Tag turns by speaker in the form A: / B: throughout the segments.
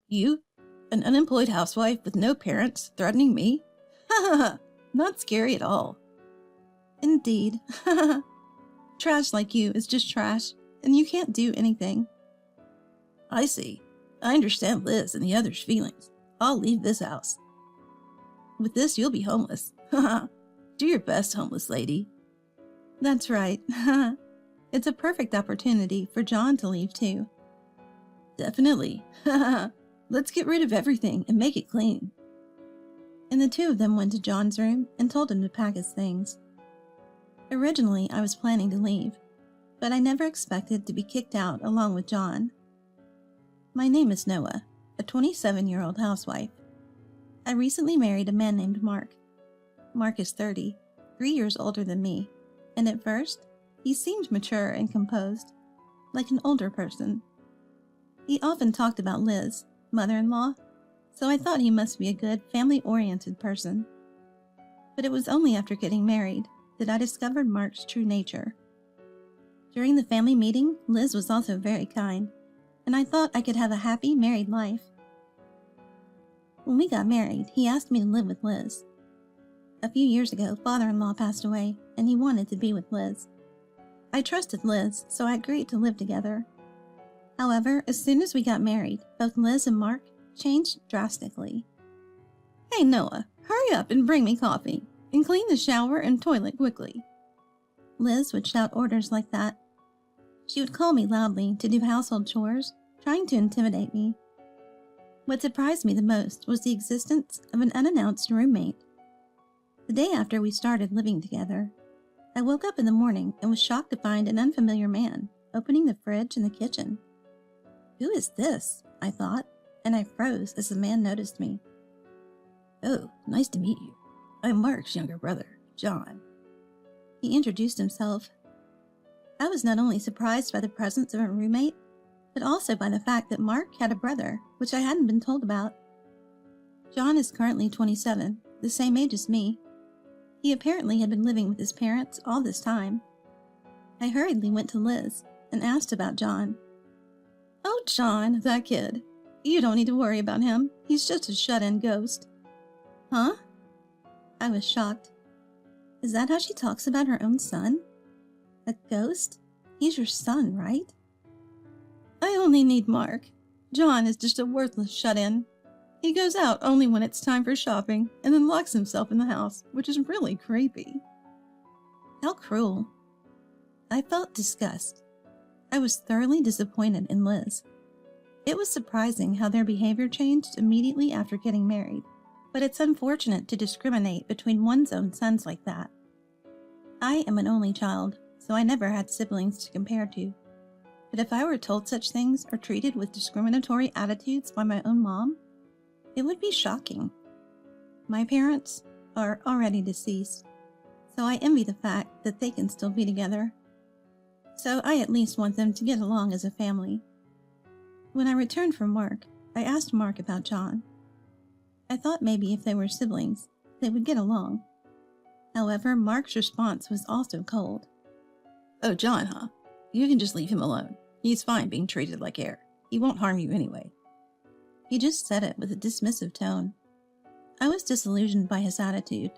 A: You? An unemployed housewife with no parents threatening me? Ha ha ha! Not scary at all.
B: Indeed. Trash like you is just trash, and you can't do anything.
A: I see. I understand Liz and the others' feelings. I'll leave this house. With this, you'll be homeless. Haha. Do your best, homeless lady.
B: That's right. It's a perfect opportunity for John to leave too.
A: Definitely. Let's get rid of everything and make it clean.
B: And the two of them went to John's room and told him to pack his things. Originally, I was planning to leave, but I never expected to be kicked out along with John. My name is Noah, a 27-year-old housewife. I recently married a man named Mark. Mark is 30, 3 years older than me, and at first, he seemed mature and composed, like an older person. He often talked about Liz, mother-in-law, so I thought he must be a good, family-oriented person. But it was only after getting married that I discovered Mark's true nature. During the family meeting, Liz was also very kind, and I thought I could have a happy married life. When we got married, he asked me to live with Liz. A few years ago, father-in-law passed away, and he wanted to be with Liz. I trusted Liz, so I agreed to live together. However, as soon as we got married, both Liz and Mark changed drastically.
A: Hey Noah, hurry up and bring me coffee, and clean the shower and toilet quickly.
B: Liz would shout orders like that. She would call me loudly to do household chores, trying to intimidate me. What surprised me the most was the existence of an unannounced roommate. The day after we started living together, I woke up in the morning and was shocked to find an unfamiliar man opening the fridge in the kitchen. Who is this? I thought, and I froze as the man noticed me.
A: Oh, nice to meet you. I'm Mark's younger brother, John.
B: He introduced himself. I was not only surprised by the presence of a roommate, but also by the fact that Mark had a brother, which I hadn't been told about. John is currently 27, the same age as me. He apparently had been living with his parents all this time. I hurriedly went to Liz and asked about John.
A: Oh, John, that kid. You don't need to worry about him. He's just a shut-in ghost.
B: Huh? I was shocked. Is that how she talks about her own son? A ghost? He's your son, right?
A: I only need Mark. John is just a worthless shut-in. He goes out only when it's time for shopping and then locks himself in the house, which is really creepy.
B: How cruel. I felt disgust. I was thoroughly disappointed in Liz. It was surprising how their behavior changed immediately after getting married, but it's unfortunate to discriminate between one's own sons like that. I am an only child, so I never had siblings to compare to. But if I were told such things or treated with discriminatory attitudes by my own mom, it would be shocking. My parents are already deceased, so I envy the fact that they can still be together. So I at least want them to get along as a family. When I returned from work, I asked Mark about John. I thought maybe if they were siblings, they would get along. However, Mark's response was also cold.
A: Oh, John, huh? You can just leave him alone. He's fine being treated like air. He won't harm you anyway.
B: He just said it with a dismissive tone. I was disillusioned by his attitude,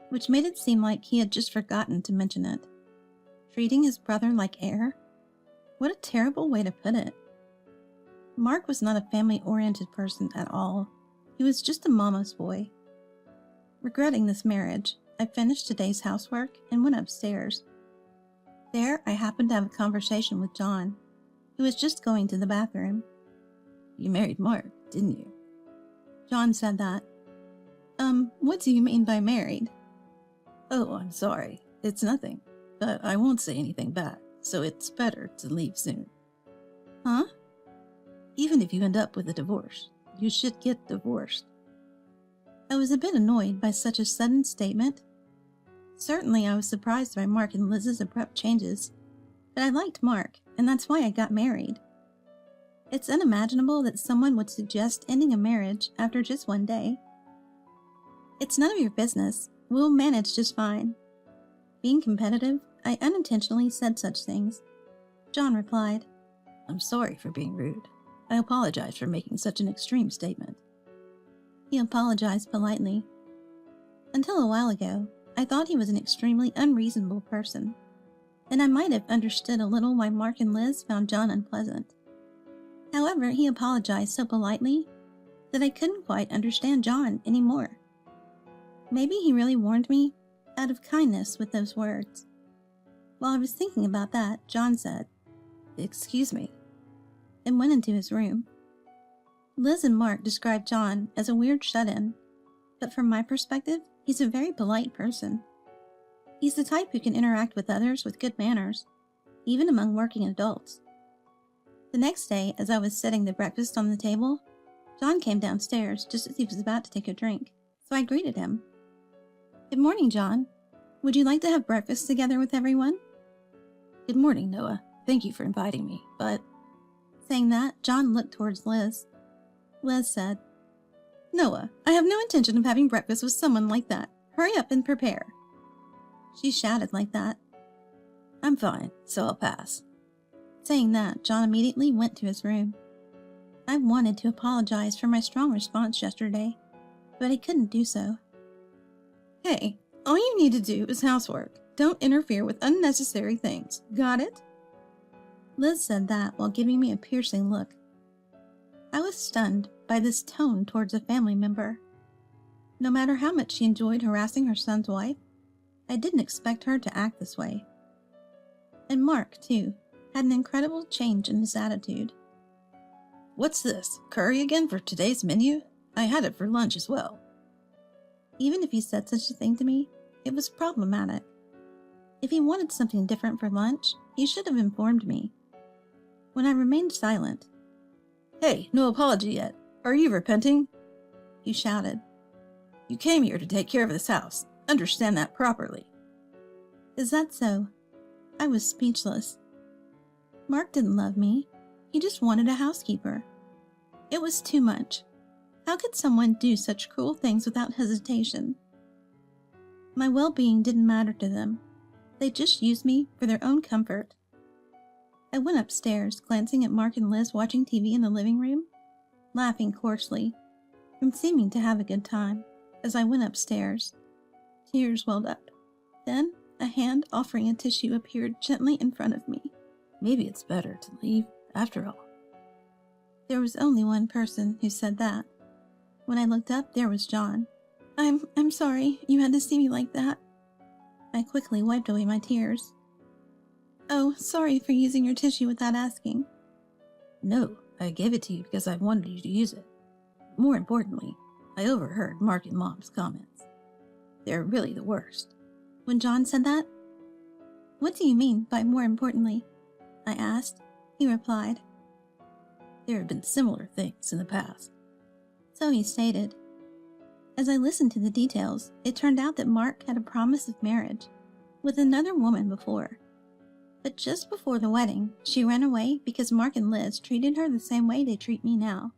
B: which made it seem like he had just forgotten to mention it. Treating his brother like air? What a terrible way to put it. Mark was not a family-oriented person at all. He was just a mama's boy. Regretting this marriage, I finished today's housework and went upstairs. There, I happened to have a conversation with John, who was just going to the bathroom.
A: You married Mark, didn't you?
B: John said that. What do you mean by married?
A: Oh, I'm sorry. It's nothing. But I won't say anything bad, so it's better to leave soon.
B: Huh?
A: Even if you end up with a divorce, you should get divorced.
B: I was a bit annoyed by such a sudden statement. Certainly I was surprised by Mark and Liz's abrupt changes, but I liked Mark, and that's why I got married. It's unimaginable that someone would suggest ending a marriage after just one day. It's none of your business. We'll manage just fine. Being competitive, I unintentionally said such things. John replied,
A: I'm sorry for being rude. I apologize for making such an extreme statement.
B: He apologized politely. Until a while ago, I thought he was an extremely unreasonable person, and I might have understood a little why Mark and Liz found John unpleasant. However, he apologized so politely that I couldn't quite understand John anymore. Maybe he really warned me out of kindness with those words. While I was thinking about that, John said,
A: "Excuse me,"
B: and went into his room. Liz and Mark described John as a weird shut-in, but from my perspective, he's a very polite person. He's the type who can interact with others with good manners, even among working adults. The next day, as I was setting the breakfast on the table, John came downstairs just as he was about to take a drink, so I greeted him. "Good morning, John. Would you like to have breakfast together with everyone?"
A: "Good morning, Noah. Thank you for inviting me, but..."
B: Saying that, John looked towards Liz. Liz said,
A: "Noah, I have no intention of having breakfast with someone like that. Hurry up and prepare."
B: She shouted like that.
A: "I'm fine, so I'll pass."
B: Saying that, John immediately went to his room. I wanted to apologize for my strong response yesterday, but I couldn't do so.
A: "Hey, all you need to do is housework. Don't interfere with unnecessary things. Got it?"
B: Liz said that while giving me a piercing look. I was stunned by this tone towards a family member. No matter how much she enjoyed harassing her son's wife, I didn't expect her to act this way. And Mark, too, had an incredible change in his attitude.
A: "What's this? Curry again for today's menu? I had it for lunch as well."
B: Even if he said such a thing to me, it was problematic. If he wanted something different for lunch, he should have informed me. When I remained silent,
A: "Hey, no apology yet. Are you repenting?"
B: he shouted.
A: "You came here to take care of this house. Understand that properly."
B: Is that so? I was speechless. Mark didn't love me. He just wanted a housekeeper. It was too much. How could someone do such cruel things without hesitation? My well-being didn't matter to them. They just used me for their own comfort. I went upstairs, glancing at Mark and Liz watching TV in the living room, laughing coarsely, and seeming to have a good time. As I went upstairs, tears welled up. Then, a hand offering a tissue appeared gently in front of me.
A: "Maybe it's better to leave, after all."
B: There was only one person who said that. When I looked up, there was John. I'm sorry you had to see me like that." I quickly wiped away my tears. "Oh, sorry for using your tissue without asking."
A: "No, I gave it to you because I wanted you to use it. More importantly, I overheard Mark and Mom's comments. They're really the worst."
B: When John said that, "What do you mean by more importantly?" I asked. He replied,
A: "There have been similar things in the past."
B: So he stated. As I listened to the details, it turned out that Mark had a promise of marriage with another woman before. But just before the wedding, she ran away because Mark and Liz treated her the same way they treat me now.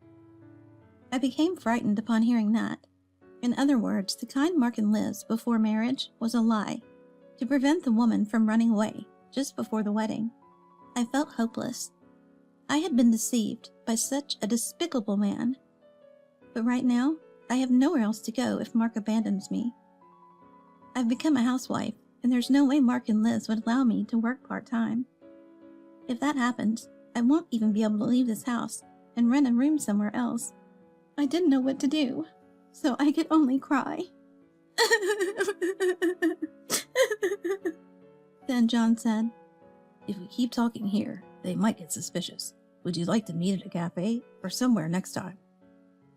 B: I became frightened upon hearing that. In other words, the kind Mark and Liz before marriage was a lie to prevent the woman from running away just before the wedding. I felt hopeless. I had been deceived by such a despicable man. But right now, I have nowhere else to go if Mark abandons me. I've become a housewife, and there's no way Mark and Liz would allow me to work part-time. If that happens, I won't even be able to leave this house and rent a room somewhere else. I didn't know what to do, so I could only cry. Then John said,
A: "If we keep talking here, they might get suspicious. Would you like to meet at a cafe or somewhere next time?"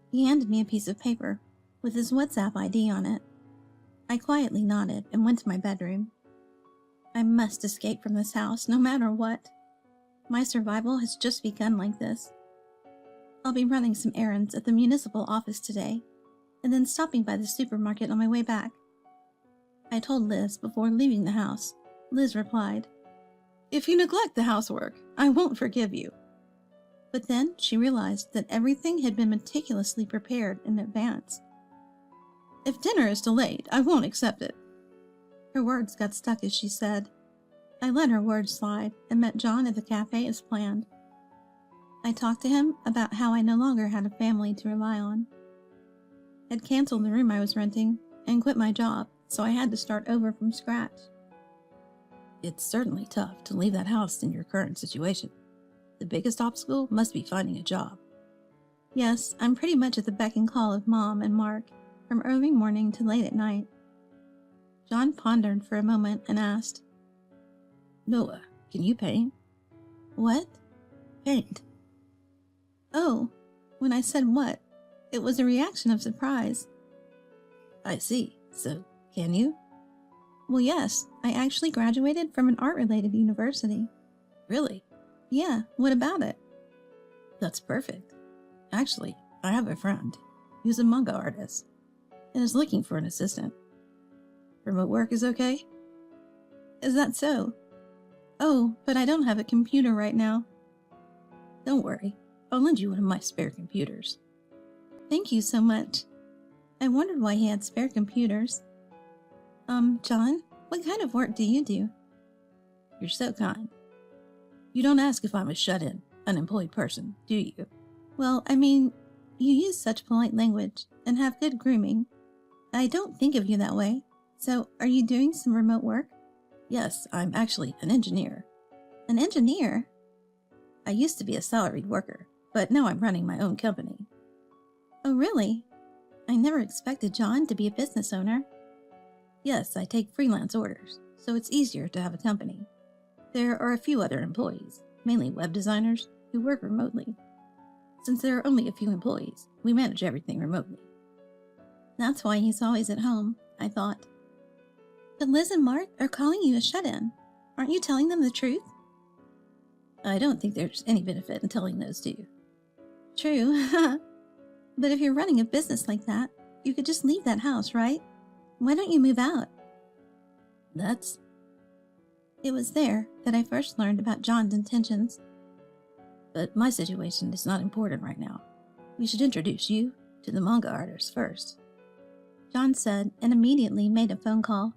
B: He handed me a piece of paper with his WhatsApp ID on it. I quietly nodded and went to my bedroom. I must escape from this house, no matter what. My survival has just begun like this. I'll be running some errands at the municipal office today, and then stopping by the supermarket on my way back. I told Liz before leaving the house. Liz replied,
A: "If you neglect the housework, I won't forgive you."
B: But then she realized that everything had been meticulously prepared in advance.
A: "If dinner is delayed, I won't accept it."
B: Her words got stuck as she said. I let her words slide and met John at the cafe as planned. I talked to him about how I no longer had a family to rely on. I'd canceled the room I was renting and quit my job, so I had to start over from scratch.
A: It's certainly tough to leave that house in your current situation. The biggest obstacle must be finding a job.
B: Yes, I'm pretty much at the beck and call of Mom and Mark, from early morning to late at night. John pondered for a moment and asked,
A: Noah, can you paint?
B: What?
A: Paint.
B: Oh, when I said what, it was a reaction of surprise.
A: I see. So, can you?
B: Well, yes, I actually graduated from an art-related university.
A: Really?
B: Yeah, what about it?
A: That's perfect. Actually, I have a friend who's a manga artist and is looking for an assistant. Remote work is okay?
B: Is that so? Oh, but I don't have a computer right now.
A: Don't worry, I'll lend you one of my spare computers.
B: Thank you so much. I wondered why he had spare computers. John, what kind of work do you do?
A: You're so kind. You don't ask if I'm a shut-in, unemployed person, do you?
B: Well, I mean, you use such polite language and have good grooming. I don't think of you that way. So, are you doing some remote work?
A: Yes, I'm actually an engineer.
B: An engineer?
A: I used to be a salaried worker, but now I'm running my own company.
B: Oh, really? I never expected John to be a business owner.
A: Yes, I take freelance orders, so it's easier to have a company. There are a few other employees, mainly web designers, who work remotely. Since there are only a few employees, we manage everything remotely.
B: That's why he's always at home, I thought. But Liz and Mark are calling you a shut-in. Aren't you telling them the truth?
A: I don't think there's any benefit in telling those to you.
B: True. But if you're running a business like that, you could just leave that house, right? Why don't you move out? It was there that I first learned about John's intentions.
A: But my situation is not important right now. We should introduce you to the manga artist first.
B: John said and immediately made a phone call.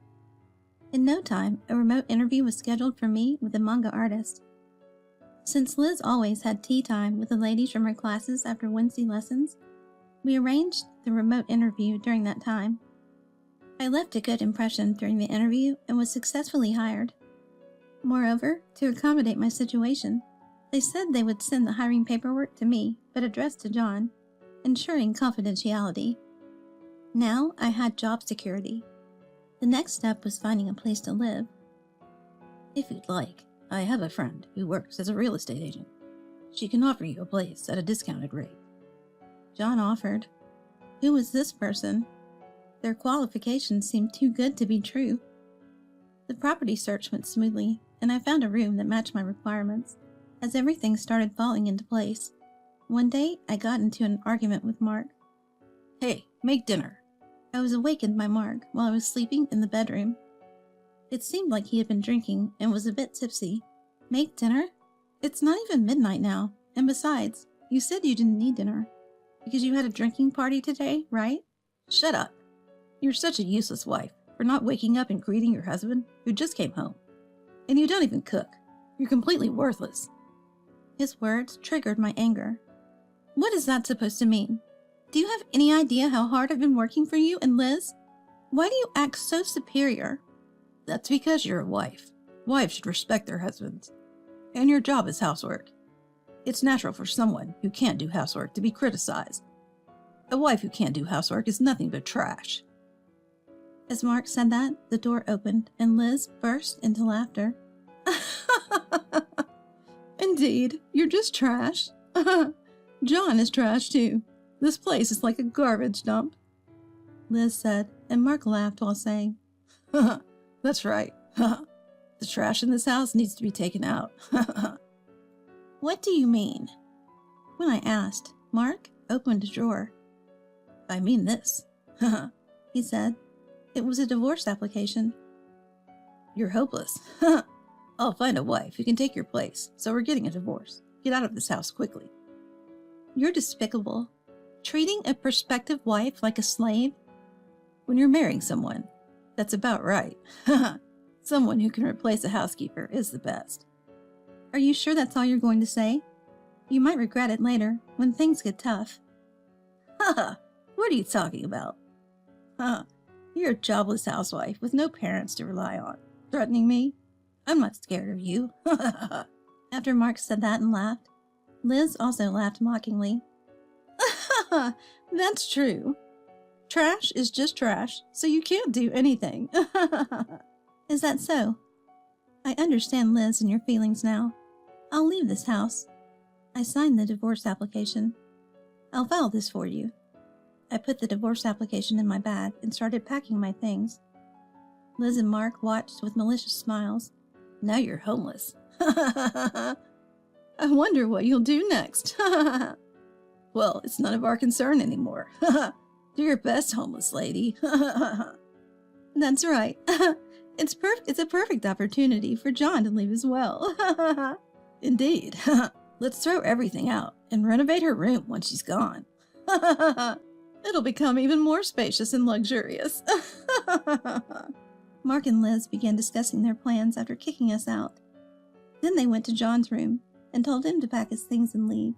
B: In no time, a remote interview was scheduled for me with the manga artist. Since Liz always had tea time with the ladies from her classes after Wednesday lessons, we arranged the remote interview during that time. I left a good impression during the interview and was successfully hired. Moreover, to accommodate my situation, they said they would send the hiring paperwork to me, but addressed to John, ensuring confidentiality. Now I had job security. The next step was finding a place to live.
A: If you'd like, I have a friend who works as a real estate agent. She can offer you a place at a discounted rate.
B: John offered. Who was this person? Their qualifications seemed too good to be true. The property search went smoothly, and I found a room that matched my requirements, as everything started falling into place. One day, I got into an argument with Mark.
A: Hey, make dinner.
B: I was awakened by Mark while I was sleeping in the bedroom. It seemed like he had been drinking and was a bit tipsy. Make dinner? It's not even midnight now, and besides, you said you didn't need dinner. Because you had a drinking party today, right?
A: Shut up. You're such a useless wife for not waking up and greeting your husband who just came home. And you don't even cook. You're completely worthless.
B: His words triggered my anger. What is that supposed to mean? Do you have any idea how hard I've been working for you and Liz? Why do you act so superior?
A: That's because you're a wife. Wives should respect their husbands. And your job is housework. It's natural for someone who can't do housework to be criticized. A wife who can't do housework is nothing but trash.
B: As Mark said that, the door opened and Liz burst into laughter.
A: Indeed, you're just trash. John is trash too. This place is like a garbage dump.
B: Liz said, and Mark laughed while saying,
A: That's right. The trash in this house needs to be taken out.
B: What do you mean? When I asked, Mark opened a drawer.
A: I mean this,
B: he said. It was a divorce application.
A: You're hopeless. I'll find a wife who can take your place, so we're getting a divorce. Get out of this house quickly.
B: You're despicable. Treating a prospective wife like a slave?
A: When you're marrying someone, that's about right. Someone who can replace a housekeeper is the best.
B: Are you sure that's all you're going to say? You might regret it later, when things get tough.
A: Haha, what are you talking about? Huh, you're a jobless housewife with no parents to rely on. Threatening me? I'm not scared of you.
B: After Mark said that and laughed, Liz also laughed mockingly.
A: That's true. Trash is just trash, so you can't do anything.
B: Is that so? I understand Liz and your feelings now. I'll leave this house. I signed the divorce application. I'll file this for you. I put the divorce application in my bag and started packing my things. Liz and Mark watched with malicious smiles.
A: Now you're homeless. I wonder what you'll do next. Well, it's none of our concern anymore. Do your best, homeless lady.
B: That's right. It's a perfect opportunity for John to leave as well.
A: Indeed. Let's throw everything out and renovate her room when she's gone. It'll become even more spacious and luxurious.
B: Mark and Liz began discussing their plans after kicking us out. Then they went to John's room and told him to pack his things and leave.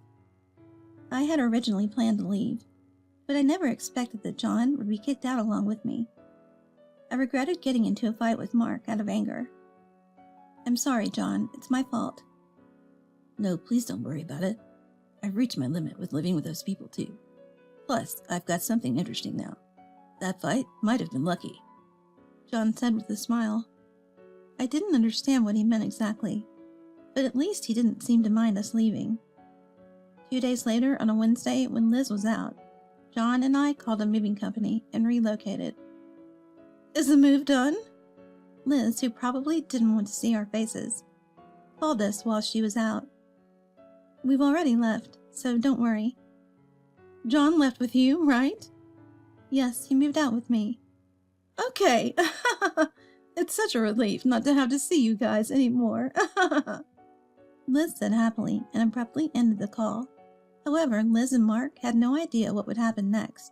B: I had originally planned to leave, but I never expected that John would be kicked out along with me. I regretted getting into a fight with Mark out of anger. I'm sorry, John. It's my fault.
A: No, please don't worry about it. I've reached my limit with living with those people, too. Plus, I've got something interesting now. That fight might have been lucky,
B: John said with a smile. I didn't understand what he meant exactly, but at least he didn't seem to mind us leaving. 2 days later, on a Wednesday when Liz was out, John and I called a moving company and relocated.
A: Is the move done?
B: Liz, who probably didn't want to see our faces, called us while she was out. We've already left, so don't worry.
A: John left with you, right?
B: Yes, he moved out with me.
A: Okay. It's such a relief not to have to see you guys anymore.
B: Liz said happily and abruptly ended the call. However, Liz and Mark had no idea what would happen next.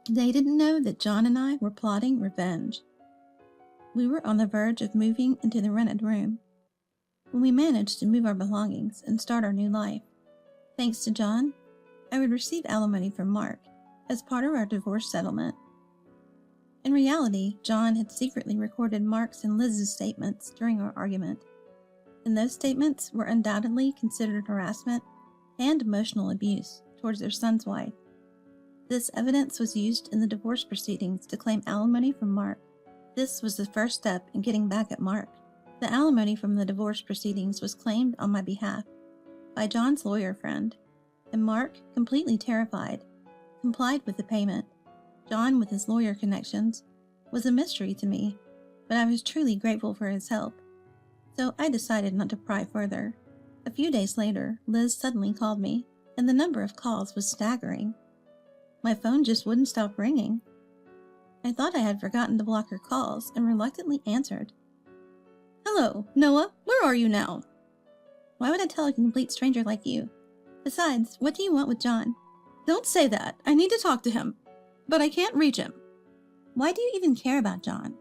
B: They didn't know that John and I were plotting revenge. We were on the verge of moving into the rented room when we managed to move our belongings and start our new life. Thanks to John, I would receive alimony from Mark as part of our divorce settlement. In reality, John had secretly recorded Mark's and Liz's statements during our argument, and those statements were undoubtedly considered harassment and emotional abuse towards their son's wife. This evidence was used in the divorce proceedings to claim alimony from Mark. This was the first step in getting back at Mark. The alimony from the divorce proceedings was claimed on my behalf by John's lawyer friend, and Mark, completely terrified, complied with the payment. John, with his lawyer connections, was a mystery to me, but I was truly grateful for his help, so I decided not to pry further. A few days later, Liz suddenly called me, and the number of calls was staggering. My phone just wouldn't stop ringing. I thought I had forgotten to block her calls and reluctantly answered.
A: Hello, Noah, where are you now?
B: Why would I tell a complete stranger like you? Besides, what do you want with John?
A: Don't say that. I need to talk to him, but I can't reach him.
B: Why do you even care about John?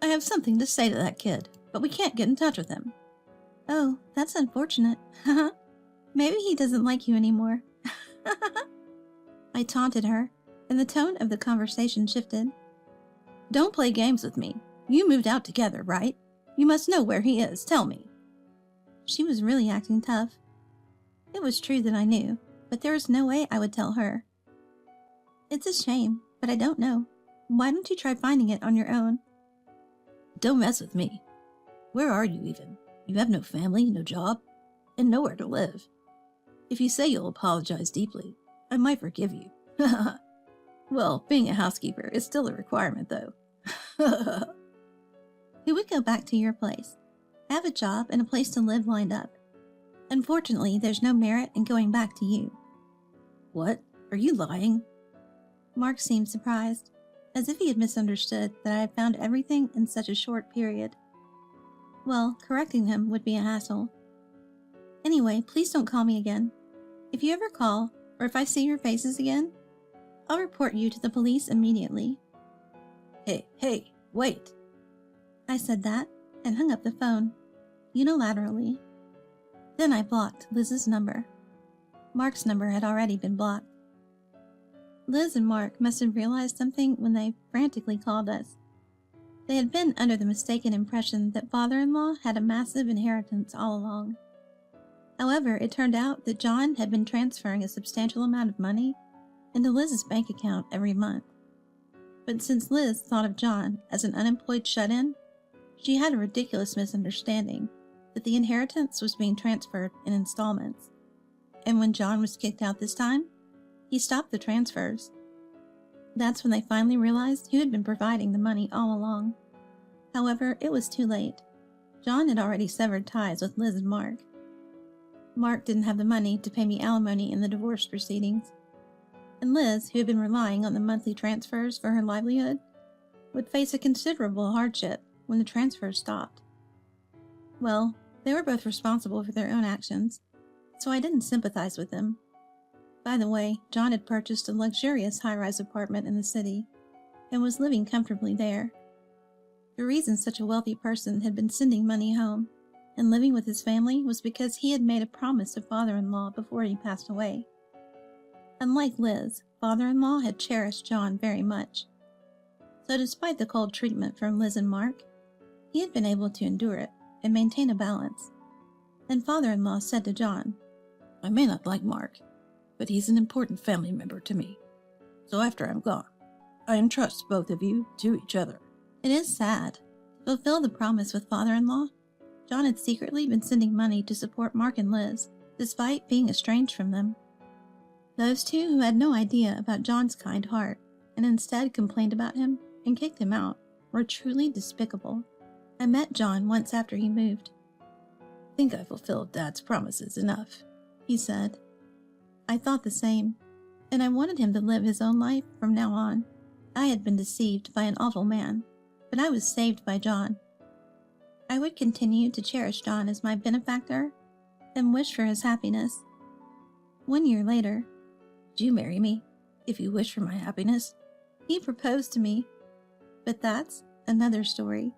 A: I have something to say to that kid, but we can't get in touch with him.
B: Oh, that's unfortunate. Maybe he doesn't like you anymore. I taunted her, and the tone of the conversation shifted.
A: Don't play games with me. You moved out together, right? You must know where he is. Tell me.
B: She was really acting tough. It was true that I knew, but there was no way I would tell her. It's a shame, but I don't know. Why don't you try finding it on your own?
A: Don't mess with me. Where are you even? You have no family, no job, and nowhere to live. If you say you'll apologize deeply, I might forgive you. Well, being a housekeeper is still a requirement, though.
B: We would go back to your place. I have a job and a place to live lined up. Unfortunately, there's no merit in going back to you.
A: What? Are you lying?
B: Mark seemed surprised, as if he had misunderstood that I had found everything in such a short period. Well, correcting him would be a hassle. Anyway, please don't call me again. If you ever call, or if I see your faces again, I'll report you to the police immediately.
A: Hey, wait.
B: I said that and hung up the phone, unilaterally. Then I blocked Liz's number. Mark's number had already been blocked. Liz and Mark must have realized something when they frantically called us. They had been under the mistaken impression that father-in-law had a massive inheritance all along. However, it turned out that John had been transferring a substantial amount of money into Liz's bank account every month. But since Liz thought of John as an unemployed shut-in, she had a ridiculous misunderstanding that the inheritance was being transferred in installments. And when John was kicked out this time, he stopped the transfers. That's when they finally realized who had been providing the money all along. However, it was too late. John had already severed ties with Liz and Mark. Mark didn't have the money to pay me alimony in the divorce proceedings. And Liz, who had been relying on the monthly transfers for her livelihood, would face a considerable hardship when the transfers stopped. Well, they were both responsible for their own actions, so I didn't sympathize with them. By the way, John had purchased a luxurious high-rise apartment in the city and was living comfortably there. The reason such a wealthy person had been sending money home and living with his family was because he had made a promise to father-in-law before he passed away. Unlike Liz, father-in-law had cherished John very much. So despite the cold treatment from Liz and Mark, he had been able to endure it and maintain a balance. And father-in-law said to John,
A: "I may not like Mark, but he's an important family member to me. So after I'm gone, I entrust both of you to each other."
B: It is sad. To fulfill the promise with father-in-law, John had secretly been sending money to support Mark and Liz, despite being estranged from them. Those two who had no idea about John's kind heart and instead complained about him and kicked him out were truly despicable. I met John once after he moved.
A: "I think I fulfilled Dad's promises enough,"
B: he said. I thought the same, and I wanted him to live his own life from now on. I had been deceived by an awful man, but I was saved by John. I would continue to cherish John as my benefactor and wish for his happiness. 1 year later,
A: "Would you marry me if you wish for my happiness?"
B: he proposed to me. But that's another story.